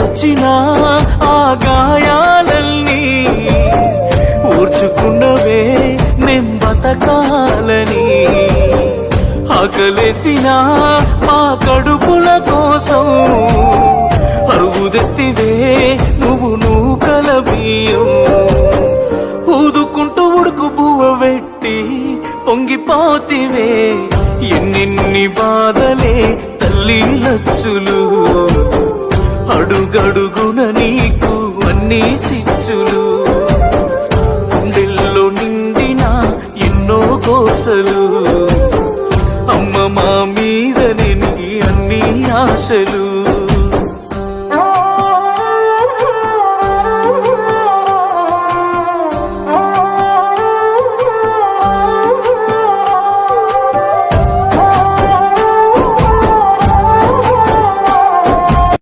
వచ్చినా ఆ గాయాలన్నీ ఊర్చుకున్నవే మేం బతకాలని. ఆకలేసిన మా కడుపుల కోసం అరుగు తెస్తివే నువ్వు నూకల బియ్యం. ఊదుకుంటూ ఉడుకు పువ్వ పెట్టి పొంగిపోతివే ఎన్నెన్ని బాధలే తల్లి లచ్చులు. అడుగడుగున నీకు అన్ని సిచ్చులు.